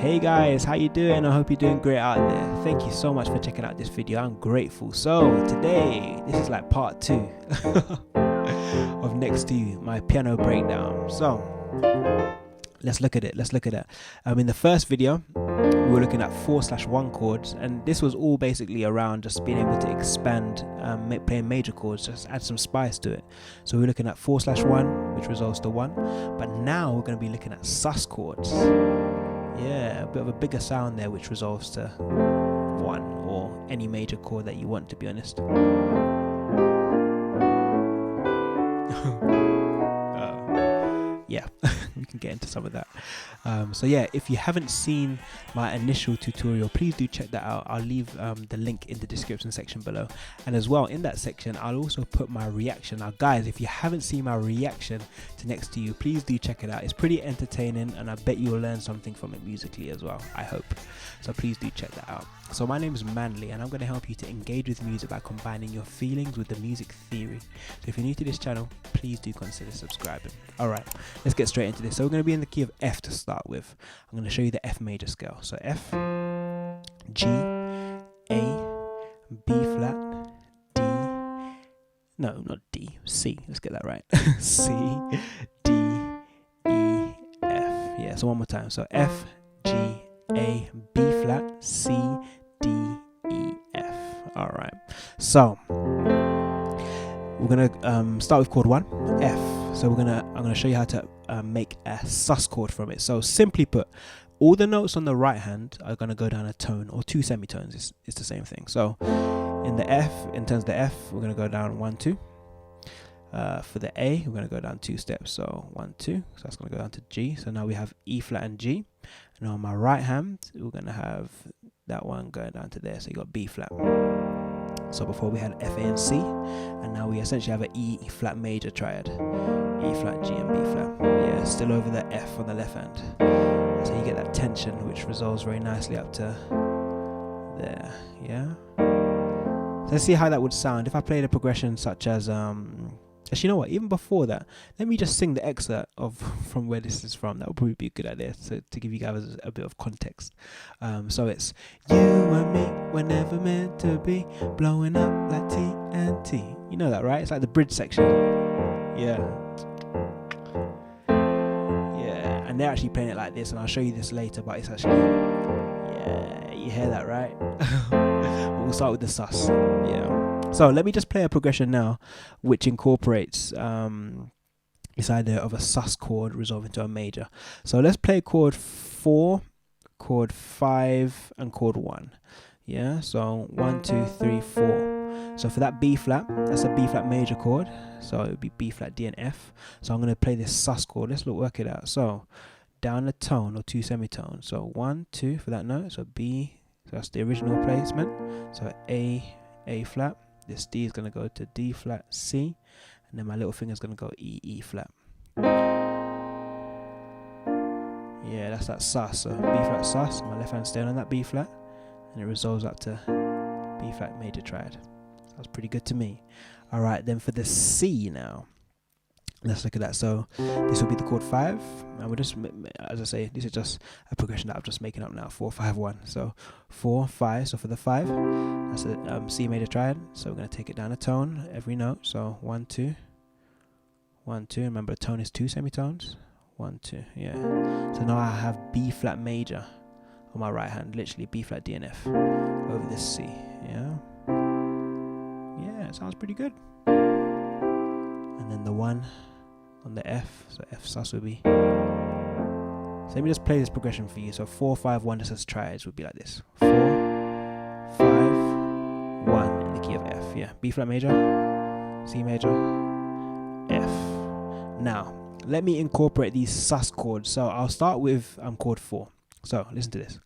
Hey guys, how you doing? I hope you're doing great out there. Thank you so much for checking out this video. I'm grateful. So today, this is like part 2 of Next to You, my piano breakdown. So let's look at it. In the first video, we were looking at 4/1 chords, and this was all basically around just being able to expand, playing major chords, just add some spice to it. So we're looking at 4/1, which resolves to 1, but now we're going to be looking at sus chords. Yeah, a bit of a bigger sound there, which resolves to 1 or any major chord that you want, to be honest. Yeah, we can get into some of that. So yeah, if you haven't seen my initial tutorial, please do check that out. I'll leave the link in the description section below, and as well in that section I'll also put my reaction. Now guys, if you haven't seen my reaction to Next to You, please do check it out. It's pretty entertaining, and I bet you'll learn something from it musically as well, I hope. So please do check that out. So my name is Manley, and I'm going to help you to engage with music by combining your feelings with the music theory. So if you're new to this channel, please do consider subscribing. Alright, let's get straight into this. So we're going to be in the key of F to start with. I'm going to show you the F major scale. So F, G, A, B flat, D, no, not D, C, let's get that right. C, D, E, F. Yeah, so one more time. So F, G, A, B flat, C, D, E, F. Alright, so we're gonna start with chord 1, F. So I'm gonna show you how to make a sus chord from it. So simply put, all the notes on the right hand are gonna go down a tone or 2 semitones. It's the same thing. So in the F, in terms of the F, we're gonna go down 1, 2. For the A, we're gonna go down 2 steps. So 1, 2. So that's gonna go down to G. So now we have E flat and G. And on my right hand, we're gonna have that one going down to there. So you got B flat. So before we had F, A, and C, and now we essentially have an E flat major triad. E flat, G, and B flat. Yeah, still over the F on the left hand. So you get that tension, which resolves very nicely up to there. Yeah. So let's see how that would sound if I played a progression such as actually, you know what? Even before that, let me just sing the excerpt from where this is from. That would probably be a good idea to give you guys a bit of context. So it's you and me, we're never meant to be blowing up like TNT. You know that, right? It's like the bridge section. Yeah. Yeah, and they're actually playing it like this, and I'll show you this later. But it's actually, yeah, you hear that, right? We'll start with the sus. Yeah. So let me just play a progression now, which incorporates this idea of a sus chord resolving to a major. So let's play chord 4, chord 5, and chord 1. Yeah, so 1, 2, 3, 4. So for that B flat, that's a B flat major chord. So it would be B flat, D, and F. So I'm going to play this sus chord. Let's work it out. So down a tone or 2 semitones. So 1, 2 for that note. So B, so that's the original placement. So A flat. This D is going to go to D flat, C, and then my little finger is going to go E, E flat. Yeah, that's that sus. So B flat sus, my left hand staying on that B flat, and it resolves up to B flat major triad. Sounds pretty good to me. Alright, then for the C now, let's look at that. So this will be the chord 5, and we're just, as I say, this is just a progression that I'm just making up now. 4, 5, 1. So 4, 5. So for the 5, that's a C major triad. So we're going to take it down a tone every note. So 1, 2, 1, 2. Remember, a tone is 2 semitones. 1, 2. Yeah. So now I have B flat major on my right hand, literally B flat, D, and F over this C. Yeah. Yeah, it sounds pretty good. And then the 1 on the F, so F sus would be. So let me just play this progression for you. So 4, 5, 1, just as triads would be like this. 4, 5, 1 in the key of F. Yeah, B flat major, C major, F. Now let me incorporate these sus chords. So I'll start with chord 4. So listen to this.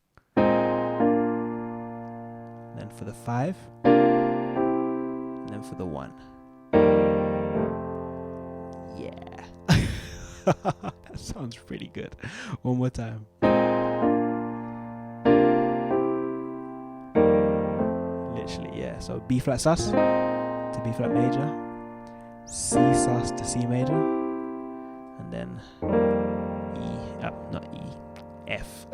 Then for the 5, and then for the 1. That sounds pretty good. One more time. Literally, yeah. So B flat sus to B flat major, C sus to C major, and then E, not E, F,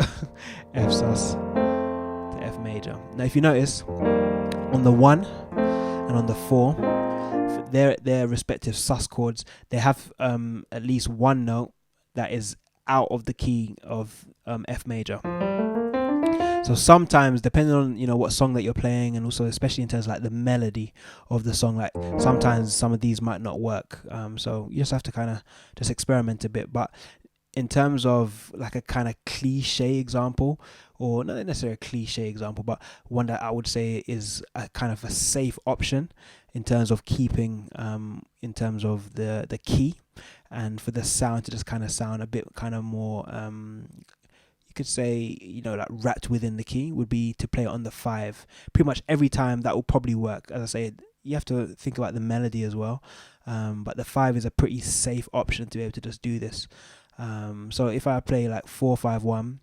F sus to F major. Now, if you notice, on the 1 and on the 4, their respective sus chords, they have at least one note that is out of the key of F major. So sometimes, depending on what song that you're playing, and also especially in terms of like the melody of the song, like sometimes some of these might not work. So you just have to kind of just experiment a bit. But in terms of like a kind of cliche example, or not necessarily a cliche example, but one that I would say is a kind of a safe option in terms of keeping in terms of the key, and for the sound to just kind of sound a bit kind of more you could say, like wrapped within the key, would be to play it on the 5. Pretty much every time that will probably work. As I say, you have to think about the melody as well, but the 5 is a pretty safe option to be able to just do this. So if I play like 4-5-1,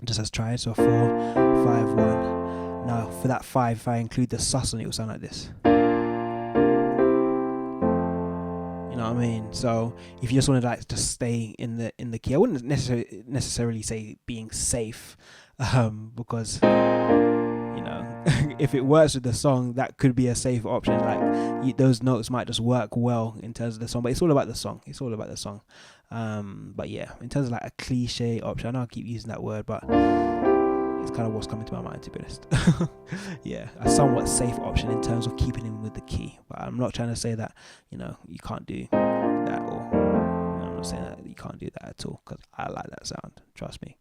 just as tried, so 4-5-1. Now for that 5, if I include the sus on it, will sound like this. You know what I mean? So if you just want to like just stay in the key, I wouldn't necessarily say being safe, because if it works with the song, that could be a safe option. Like those notes might just work well in terms of the song, but it's all about the song. But yeah, in terms of like a cliche option, I know I keep using that word, but it's kind of what's coming to my mind, to be honest. Yeah, a somewhat safe option in terms of keeping in with the key. But I'm not trying to say that you can't do that, or I'm not saying that you can't do that at all, because I like that sound, trust me.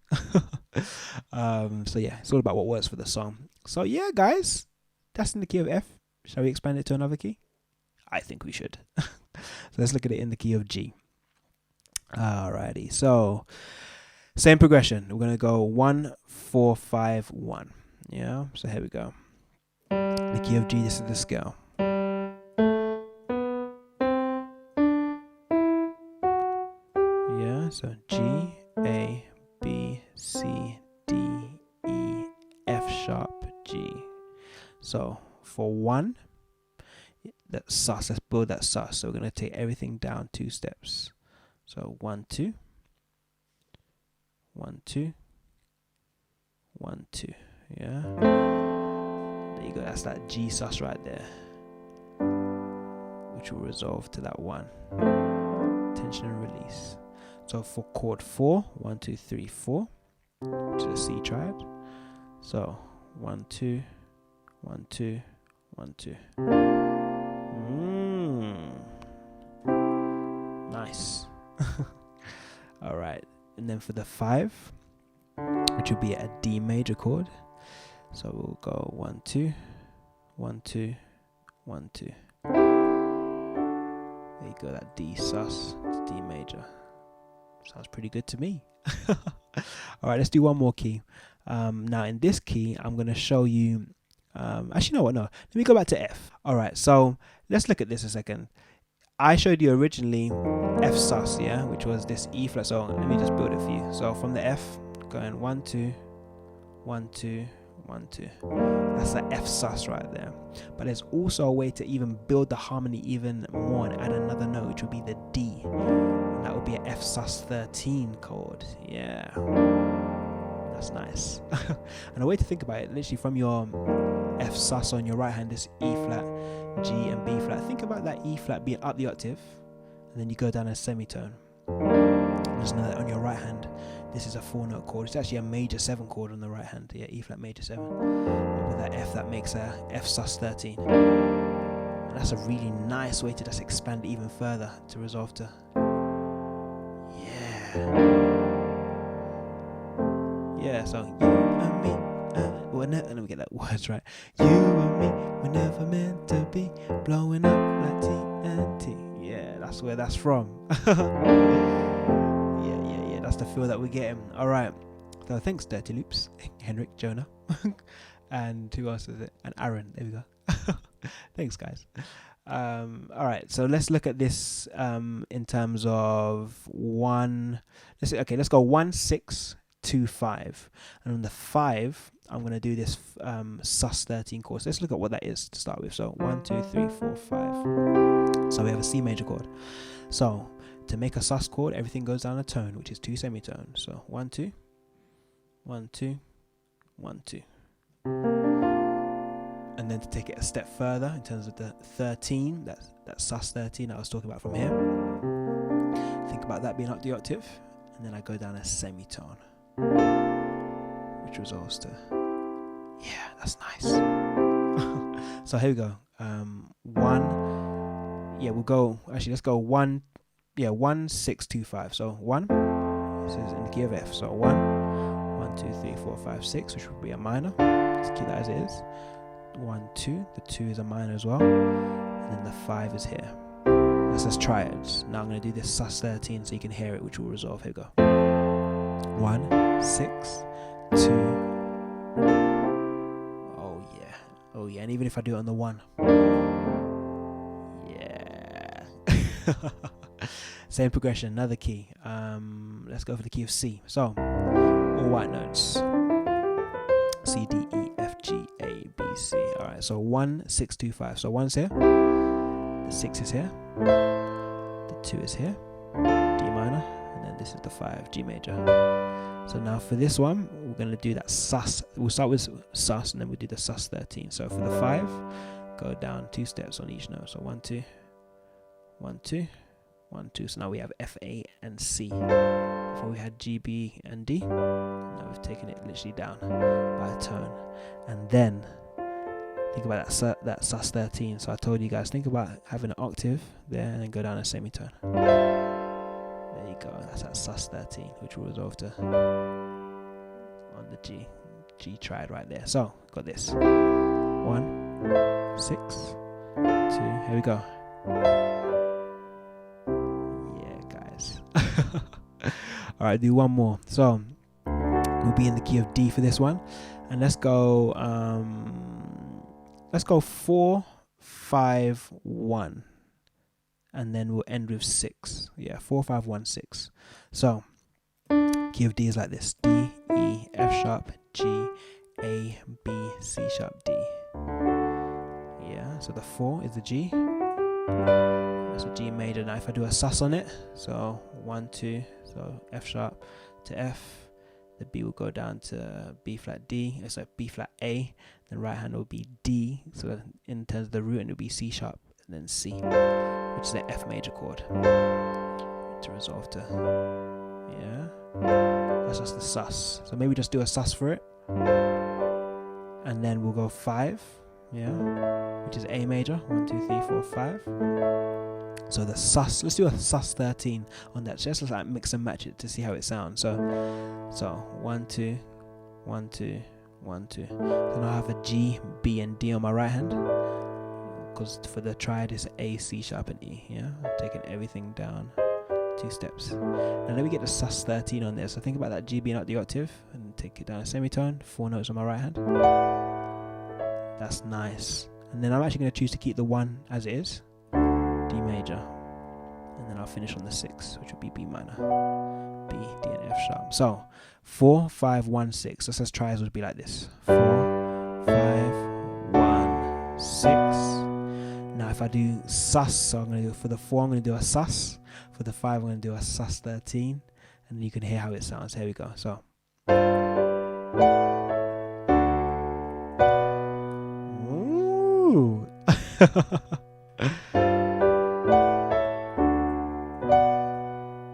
So yeah, it's all about what works for the song. So yeah, guys, that's in the key of F. Shall we expand it to another key? I think we should. So let's look at it in the key of G. Alrighty, so same progression. We're gonna go 1-4-5-1. Yeah, so here we go. The key of G, this is the scale. Yeah, so G, A, B, C, D, E, F sharp, G. So for 1, that sus, let's build that sus. So we're gonna take everything down 2 steps. So 1-2, 1-2, 1-2. Yeah. There you go. That's that G sus right there, which will resolve to that 1. Tension and release. So for chord 4, 1, 2, 3, 4, which is a C triad. So 1-2, 1-2, 1-2. Nice. All right, and then for the 5, which would be a D major chord. So we'll go 1-2, 1-2, 1-2. There you go, that D sus to D major. Sounds pretty good to me. All right, let's do one more key. Now in this key, I'm going to show you. Actually, no, let me go back to F. All right, so let's look at this a second. I showed you originally F sus, yeah, which was this E flat. So let me just build it for you. So from the F, going 1-2, 1-2, 1-2. That's the F sus right there. But there's also a way to even build the harmony even more and add another note, which would be the D. And that would be an F sus 13 chord. Yeah, that's nice. And a way to think about it, literally from your F sus on your right hand, this E flat, G and B flat. Think about that E flat being up the octave, and then you go down a semitone. Just know that on your right hand, this is a 4-note chord. It's actually a major 7 chord on the right hand. Yeah, E flat major 7. And with that F, that makes a F sus 13. And that's a really nice way to just expand it even further to resolve to. Yeah, so you and me. Let me get that words right. You and me were never meant to be, blowing up like TNT. Yeah, that's where that's from. Yeah, that's the feel that we're getting. All right, so thanks Dirty Loops, Henrik, Jonah, and who else is it? And Aaron. There we go. Thanks, guys. All right, so let's look at this in terms of 1. Let's go 1-6-2-5, and on the 5, I'm going to do this sus 13 chord. So let's look at what that is to start with. So 1, 2, 3, 4, 5. So we have a C major chord. So to make a sus chord, everything goes down a tone, which is 2 semitones. So 1, 2, 1, 2, 1, 2. And then to take it a step further in terms of the 13, that sus 13 I was talking about from here. Think about that being up the octave, and then I go down a semitone, which resolves to, yeah, that's nice. So here we go. 1, yeah, we'll go, actually let's go 1, yeah, 1, 6, 2, 5. So 1, this is in the key of F. So 1, 1, 2, 3, 4, 5, 6, which would be a minor. Let's keep that as it is. 1, 2, the 2 is a minor as well, and then the 5 is here. That's as triads. Now I'm going to do this sus 13 so you can hear it, which will resolve. Here we go. 1, 6, 2. Oh yeah, and even if I do it on the 1, yeah. Same progression, another key. Let's go for the key of C. So all white notes: C, D, E, F, G, A, B, C. All right, so 1, 6, 2, 5. So 1's here, the 6 is here, the 2 is here, D minor, and then this is the 5, G major. So now for this one, we're going to do that sus. We'll start with sus, and then we'll do the sus 13. So for the 5, go down 2 steps on each note. So 1, 2, 1, 2, 1, 2. So now we have F, A, and C. Before we had G, B, and D. Now we've taken it literally down by a tone. And then think about that sus 13. So I told you guys, think about having an octave there and then go down a semitone. There you go. That's that sus 13, which will resolve to on the G triad right there. So got this. 1, 6, 2. Here we go. Yeah, guys. All right, do one more. So we'll be in the key of D for this one, and let's go 4, 5, 1, and then we'll end with 6. Yeah, 4, 5, 1, 6. So key of D is like this: D, E, F sharp, G, A, B, C sharp, D. Yeah, so the 4 is the G. That's a G major. Now if I do a sus on it, so 1, 2, so F sharp to F, the B will go down to B flat D, so B flat A, then right hand will be D, so in terms of the root, and it will be C sharp, and then C, which is the F major chord, to resolve to, yeah, that's just the sus. So maybe just do a sus for it, and then we'll go 5, yeah, which is A major, 1, 2, 3, 4, 5. So the sus, let's do a sus 13 on that. Just like mix and match it to see how it sounds. So 1, 2, 1, 2, 1, 2. So now I have a G, B, and D on my right hand, because for the triad is A, C sharp, and E. Yeah, I'm taking everything down 2 steps. Now let me get the sus 13 on there. So think about that G being up the octave, and take it down a semitone. 4 notes on my right hand. That's nice. And then I'm actually going to choose to keep the 1 as it is. D major, and then I'll finish on the 6, which would be B minor, B, D, and F sharp. So 4, 5, 1, 6. So let's try it would be like this: 4, 5, 1, 6. Now if I do sus, so I'm going to do for the 4, I'm going to do a sus. For the 5, I'm going to do a sus 13, and you can hear how it sounds. Here we go. So. Ooh.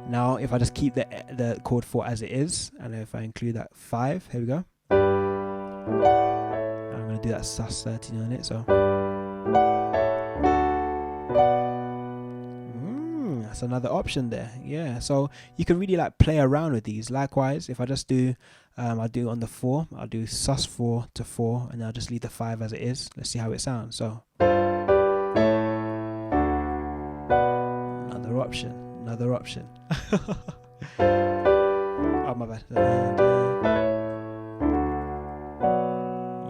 Now if I just keep the chord 4 as it is, and if I include that 5, here we go. I'm going to do that sus 13 on it. So that's another option there. Yeah, so you can really like play around with these. Likewise, if I just do I'll do on the 4, I'll do sus 4 to 4, and I'll just leave the 5 as it is. Let's see how it sounds. So another option. Oh my bad.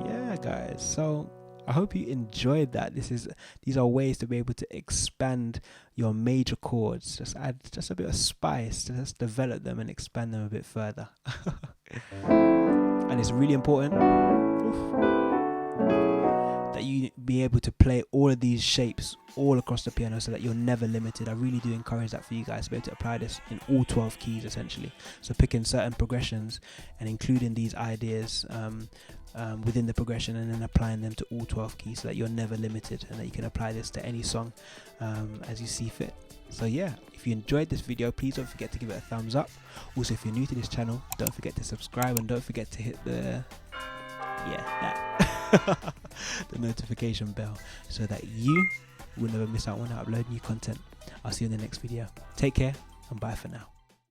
Yeah, guys, so I hope you enjoyed that. These are ways to be able to expand your major chords. Just add just a bit of spice to just develop them and expand them a bit further. And it's really important that you be able to play all of these shapes all across the piano so that you're never limited. I really do encourage that for you guys to be able to apply this in all 12 keys essentially. So picking certain progressions and including these ideas within the progression, and then applying them to all 12 keys so that you're never limited, and that you can apply this to any song as you see fit. So yeah, if you enjoyed this video, please don't forget to give it a thumbs up. Also, if you're new to this channel, don't forget to subscribe, and don't forget to hit the the notification bell so that you will never miss out when I upload new content. I'll see you in the next video. Take care and bye for now.